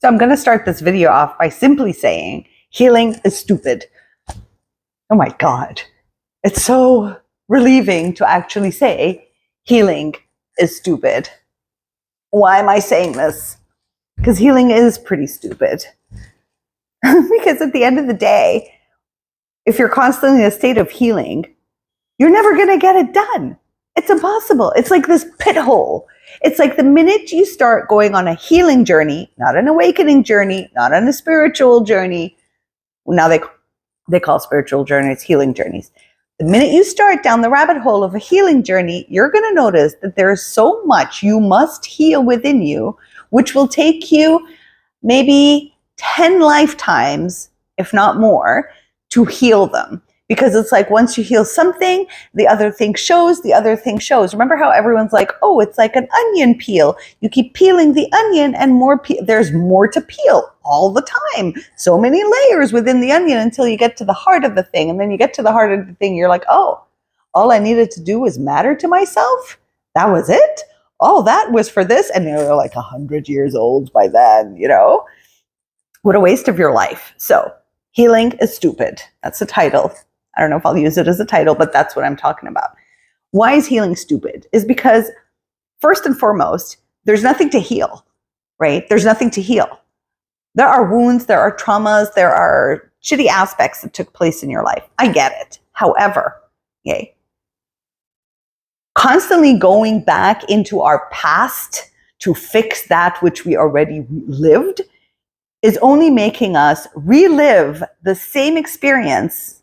So I'm going to start this video off by simply saying healing is stupid. Oh my God. It's so relieving to actually say healing is stupid. Why am I saying this? Because healing is pretty stupid. Because at the end of the day, if you're constantly in a state of healing, you're never going to get it done. It's impossible. It's like this pit hole. It's like the minute you start going on a healing journey, not an awakening journey, not on a spiritual journey. Now they call spiritual journeys healing journeys. The minute you start down the rabbit hole of a healing journey, you're going to notice that there is so much you must heal within you, which will take you maybe 10 lifetimes, if not more, to heal them. Because it's like once you heal something, the other thing shows, the other thing shows. Remember how everyone's like, oh, it's like an onion peel. You keep peeling the onion and there's more to peel all the time. So many layers within the onion until you get to the heart of the thing. And then you get to the heart of the thing, you're like, oh, all I needed to do was matter to myself? That was it? Oh, that was for this? And you're like 100 years old by then, you know? What a waste of your life. So healing is stupid. That's the title. I don't know if I'll use it as a title, but that's what I'm talking about. Why is healing stupid? Is because first and foremost, there's nothing to heal, right? There's nothing to heal. There are wounds, there are traumas, there are shitty aspects that took place in your life. I get it. However, constantly going back into our past to fix that which we already lived is only making us relive the same experience,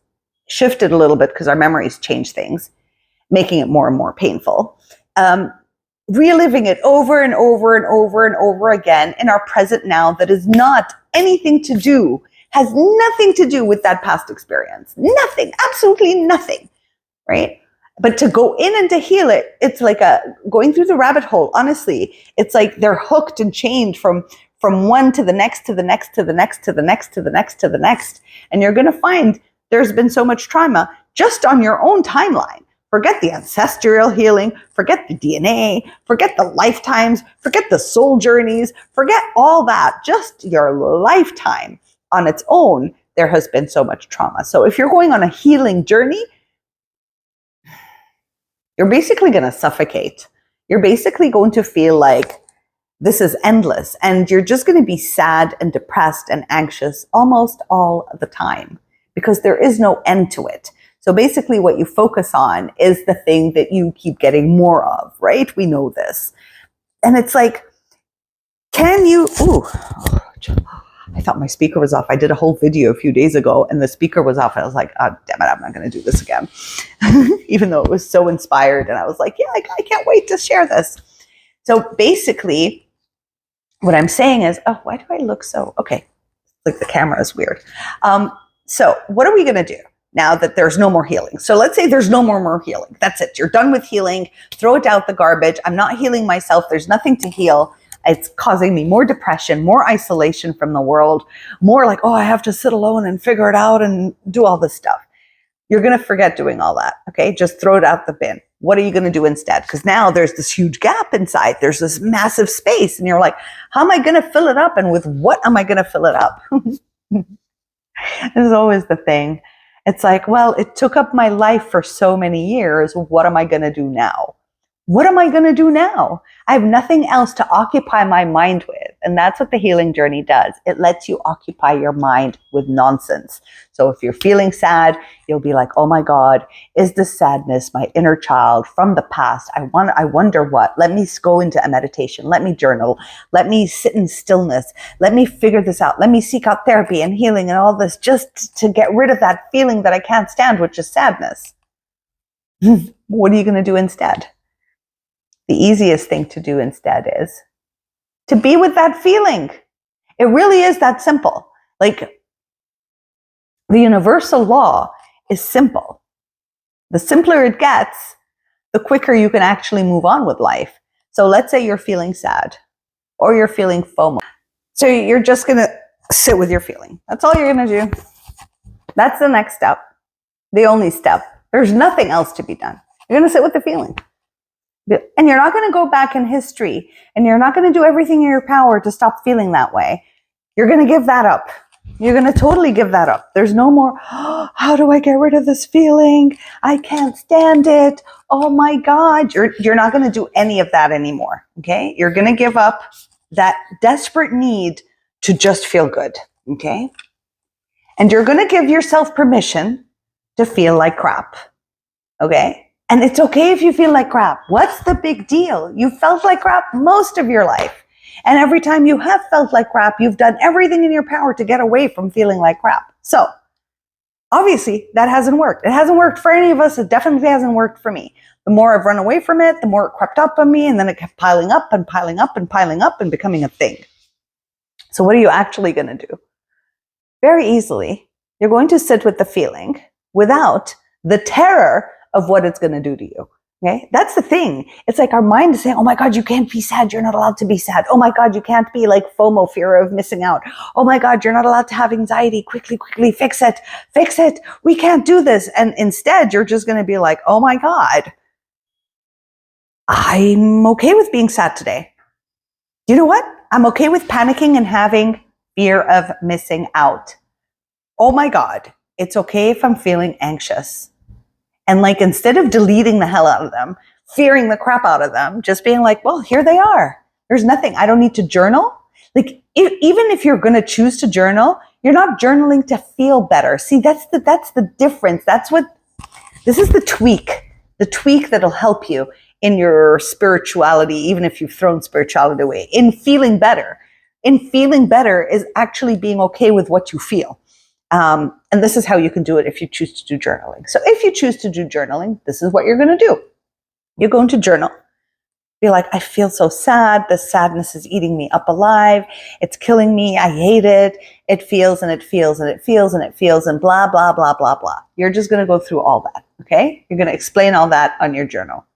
shifted a little bit because our memories change things, making it more and more painful. Reliving it over and over and over and over again in our present now that is not anything to do, has nothing to do with that past experience. Nothing, absolutely nothing, right? But to go in and to heal it, it's like going through the rabbit hole. Honestly, it's like they're hooked and chained from one to the next, to the next, to the next, to the next, to the next, to the next. And you're going to find there's been so much trauma just on your own timeline. Forget the ancestral healing, forget the DNA, forget the lifetimes, forget the soul journeys, forget all that. Just your lifetime on its own, there has been so much trauma. So if you're going on a healing journey, you're basically going to suffocate. You're basically going to feel like this is endless, and you're just going to be sad and depressed and anxious almost all the time because there is no end to it. So basically what you focus on is the thing that you keep getting more of, right? We know this. And it's like, I thought my speaker was off. I did a whole video a few days ago and the speaker was off. I was like, oh, damn it, I'm not going to do this again. Even though it was so inspired. And I was like, yeah, I can't wait to share this. So basically what I'm saying is, oh, why do I look so, okay. Like the camera is weird. So what are we going to do now that there's no more healing? So let's say there's no more healing. That's it. You're done with healing. Throw it out the garbage. I'm not healing myself. There's nothing to heal. It's causing me more depression, more isolation from the world, more like, oh, I have to sit alone and figure it out and do all this stuff. You're going to forget doing all that. Okay. Just throw it out the bin. What are you going to do instead? Because now there's this huge gap inside. There's this massive space. And you're like, how am I going to fill it up? And with what am I going to fill it up? This is always the thing. It's like, well, it took up my life for so many years. What am I going to do now? What am I going to do now? I have nothing else to occupy my mind with. And that's what the healing journey does. It lets you occupy your mind with nonsense. So if you're feeling sad, you'll be like, oh my God, is this sadness my inner child from the past? I wonder what. Let me go into a meditation. Let me journal. Let me sit in stillness. Let me figure this out. Let me seek out therapy and healing and all this just to get rid of that feeling that I can't stand, which is sadness. What are you going to do instead? The easiest thing to do instead is to be with that feeling. It really is that simple. Like the universal law is simple. The simpler it gets, the quicker you can actually move on with life. So let's say you're feeling sad or you're feeling FOMO. So you're just going to sit with your feeling. That's all you're going to do. That's the next step. The only step. There's nothing else to be done. You're going to sit with the feeling. And you're not going to go back in history and you're not going to do everything in your power to stop feeling that way. You're going to give that up. You're going to totally give that up. There's no more, oh, how do I get rid of this feeling? I can't stand it. Oh my God. You're not going to do any of that anymore. Okay. You're going to give up that desperate need to just feel good. Okay. And you're going to give yourself permission to feel like crap. Okay. And it's okay if you feel like crap. What's the big deal? You felt like crap most of your life. And every time you have felt like crap, you've done everything in your power to get away from feeling like crap. So obviously that hasn't worked. It hasn't worked for any of us. It definitely hasn't worked for me. The more I've run away from it, the more it crept up on me, and then it kept piling up and piling up and piling up and becoming a thing. So what are you actually going to do? Very easily, you're going to sit with the feeling without the terror of what it's going to do to you. Okay, that's the thing. It's like our mind is saying, oh my God, you can't be sad. You're not allowed to be sad. Oh my God, you can't be like FOMO, fear of missing out. Oh my God, you're not allowed to have anxiety. Quickly, quickly, fix it. Fix it. We can't do this. And instead, you're just going to be like, oh my God, I'm okay with being sad today. You know what? I'm okay with panicking and having fear of missing out. Oh my God, it's okay if I'm feeling anxious. And like, instead of deleting the hell out of them, fearing the crap out of them, just being like, well, here they are. There's nothing. I don't need to journal. Like, even if you're going to choose to journal, you're not journaling to feel better. See, that's the difference. This is the tweak that'll help you in your spirituality, even if you've thrown spirituality away, in feeling better. In feeling better is actually being okay with what you feel. And this is how you can do it if you choose to do journaling. So if you choose to do journaling, this is what you're going to do. You're going to journal. Be like, I feel so sad. The sadness is eating me up alive. It's killing me. I hate it. It feels and it feels and it feels and it feels and blah, blah, blah, blah, blah. You're just going to go through all that. Okay. You're going to explain all that on your journal.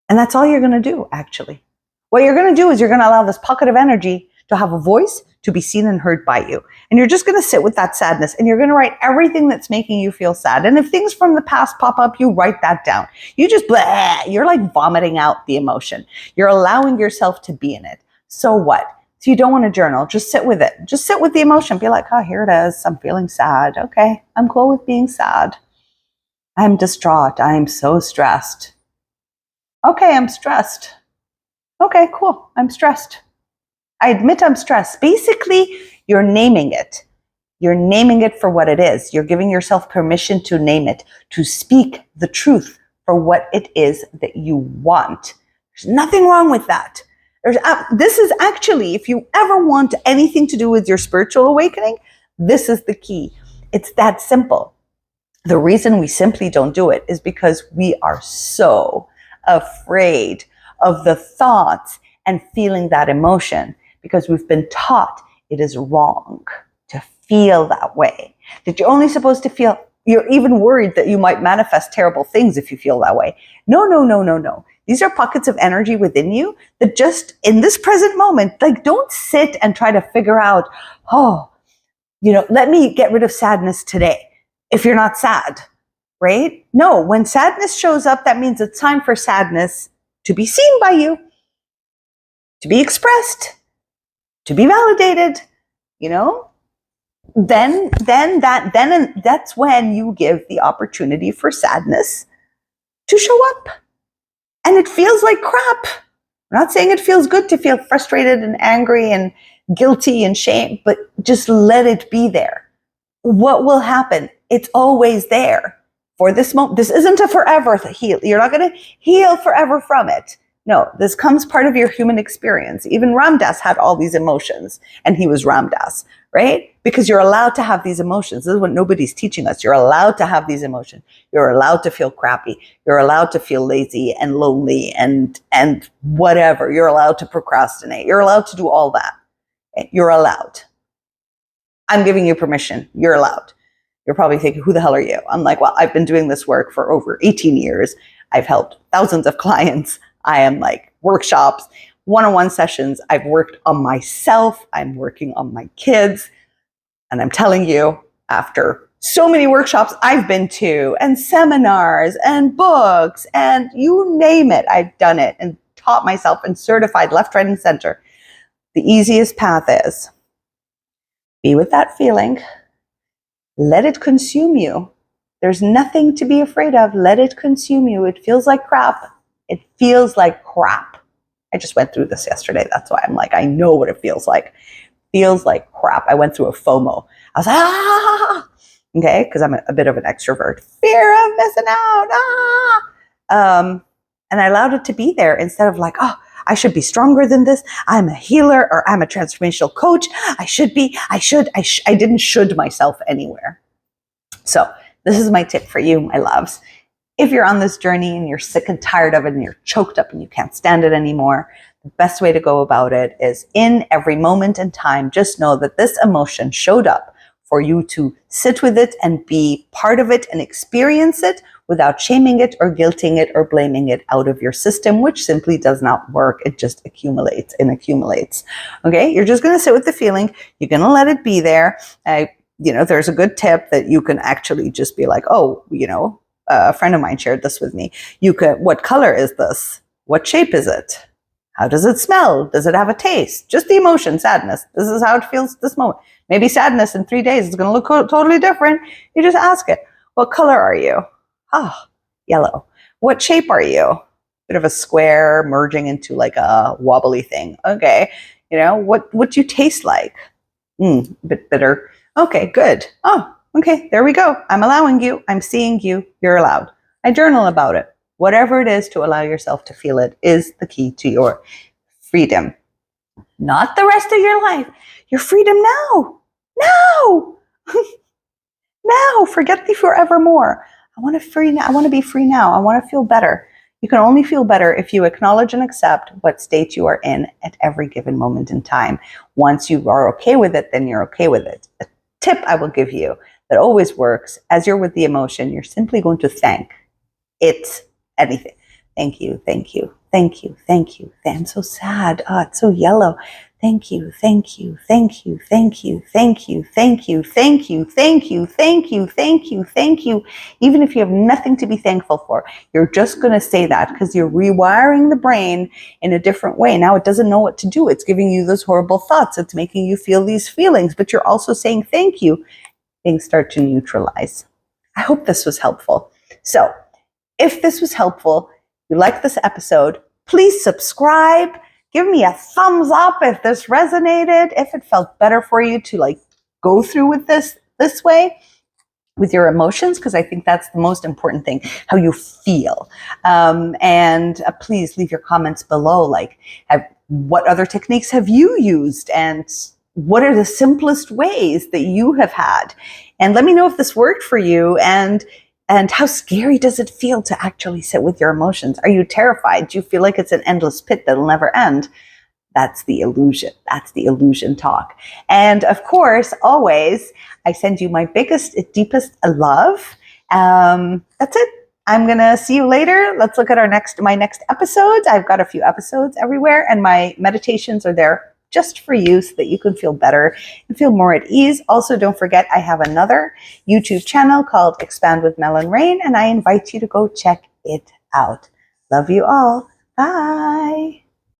And that's all you're going to do, actually. What you're going to do is you're going to allow this pocket of energy to have a voice, to be seen and heard by you. And you're just going to sit with that sadness and you're going to write everything that's making you feel sad. And if things from the past pop up, you write that down. You just, you're like vomiting out the emotion. You're allowing yourself to be in it. So what? So you don't want to journal, just sit with it. Just sit with the emotion. Be like, oh, here it is. I'm feeling sad. Okay, I'm cool with being sad. I'm distraught. I'm so stressed. Okay, I'm stressed. Okay, cool. I'm stressed. I admit I'm stressed. Basically, you're naming it. You're naming it for what it is. You're giving yourself permission to name it, to speak the truth for what it is that you want. There's nothing wrong with that. This is actually, if you ever want anything to do with your spiritual awakening, this is the key. It's that simple. The reason we simply don't do it is because we are so afraid of the thoughts and feeling that emotion, because we've been taught it is wrong to feel that way, that you're only supposed to feel. You're even worried that you might manifest terrible things if you feel that way. No, no, no, no, no. These are pockets of energy within you that just in this present moment, like, don't sit and try to figure out, oh, let me get rid of sadness today. If you're not sad, right? No, when sadness shows up, that means it's time for sadness to be seen by you, to be expressed, to be validated, then that's when you give the opportunity for sadness to show up. And it feels like crap. I'm not saying it feels good to feel frustrated and angry and guilty and shame, but just let it be there. What will happen? It's always there for this moment. This isn't a forever heal. You're not going to heal forever from it. No, this comes part of your human experience. Even Ram Dass had all these emotions, and he was Ram Dass, right? Because you're allowed to have these emotions. This is what nobody's teaching us. You're allowed to have these emotions. You're allowed to feel crappy. You're allowed to feel lazy and lonely and whatever. You're allowed to procrastinate. You're allowed to do all that. You're allowed. I'm giving you permission. You're allowed. You're probably thinking, who the hell are you? I'm like, well, I've been doing this work for over 18 years. I've helped thousands of clients. I am like workshops, one-on-one sessions. I've worked on myself. I'm working on my kids. And I'm telling you, after so many workshops I've been to, and seminars and books, and you name it, I've done it and taught myself and certified left, right, and center. The easiest path is Be with that feeling. Let it consume you. There's nothing to be afraid of. Let it consume you. It feels like crap. It feels like crap. I just went through this yesterday. That's why I'm like, I know what it feels like. It feels like crap. I went through a FOMO. I was like, okay, because I'm a bit of an extrovert. Fear of missing out. And I allowed it to be there instead of like, oh, I should be stronger than this. I'm a healer or I'm a transformational coach. I didn't should myself anywhere. So this is my tip for you, my loves. If you're on this journey and you're sick and tired of it and you're choked up and you can't stand it anymore, the best way to go about it is in every moment in time, just know that this emotion showed up for you to sit with it and be part of it and experience it without shaming it or guilting it or blaming it out of your system, which simply does not work. It just accumulates and accumulates. Okay, you're just going to sit with the feeling. You're going to let it be there. There's a good tip that you can actually just be like, oh, a friend of mine shared this with me. What color is this? What shape is it? How does it smell? Does it have a taste? Just the emotion, sadness. This is how it feels this moment. Maybe sadness in 3 days is going to look totally different. You just ask it, what color are you? Oh, yellow. What shape are you? Bit of a square merging into like a wobbly thing. Okay. What do you taste like? A bit bitter. Okay, good. Oh, okay, there we go. I'm allowing you. I'm seeing you. You're allowed. I journal about it. Whatever it is to allow yourself to feel it is the key to your freedom. Not the rest of your life. Your freedom now. Now. Now. Forget the forevermore. I want to be free now. I want to feel better. You can only feel better if you acknowledge and accept what state you are in at every given moment in time. Once you are okay with it, then you're okay with it. A tip I will give you that always works, as you're with the emotion, you're simply going to thank it, anything. Thank you, thank you, thank you, thank you. I'm so sad. Oh, it's so yellow. Thank you, thank you, thank you, thank you, thank you, thank you, thank you, thank you, thank you, thank you, thank you. Even if you have nothing to be thankful for, you're just going to say that because you're rewiring the brain in a different way. Now it doesn't know what to do. It's giving you those horrible thoughts. It's making you feel these feelings, but you're also saying thank you. Things start to neutralize. I hope this was helpful. So if this was helpful, you like this episode, please subscribe. Give me a thumbs up if this resonated, if it felt better for you to go through with this way with your emotions, because I think that's the most important thing, how you feel. And please leave your comments below, what other techniques have you used and what are the simplest ways that you have had? And let me know if this worked for you and how scary does it feel to actually sit with your emotions? Are you terrified? Do you feel like it's an endless pit that'll never end? That's the illusion. That's the illusion talk. And of course, always, I send you my biggest, deepest love. That's it. I'm going to see you later. Let's look at my next episodes. I've got a few episodes everywhere, and my meditations are there just for you so that you can feel better and feel more at ease. Also, don't forget, I have another YouTube channel called Expand with Mel and Rain, and I invite you to go check it out. Love you all. Bye.